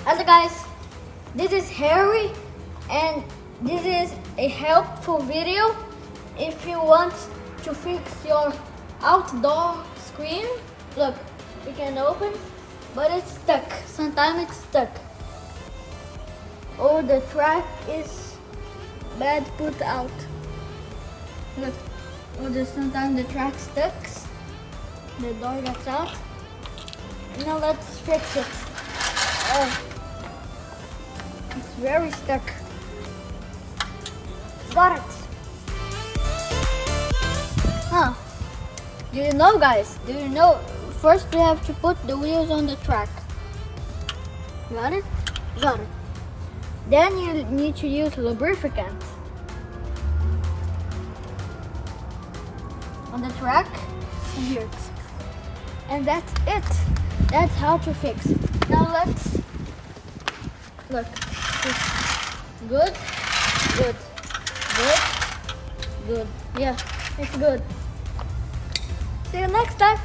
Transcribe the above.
Hello guys, this is Harry and this is a helpful video if you want to fix your outdoor screen. Look, we can open, but it's stuck. Sometimes it's stuck. Or the track is bad put out. Look, sometimes the track stuck. The door gets out. Now let's fix it. It's very stuck. Got it. Huh. Do you know, guys? Do you know? First we have to put the wheels on the track. Got it? Got it. Then you need to use lubricant on the track and here. And that's it. That's how to fix it. Now let's look. Good, good, good, good. Yeah, it's good. See you next time.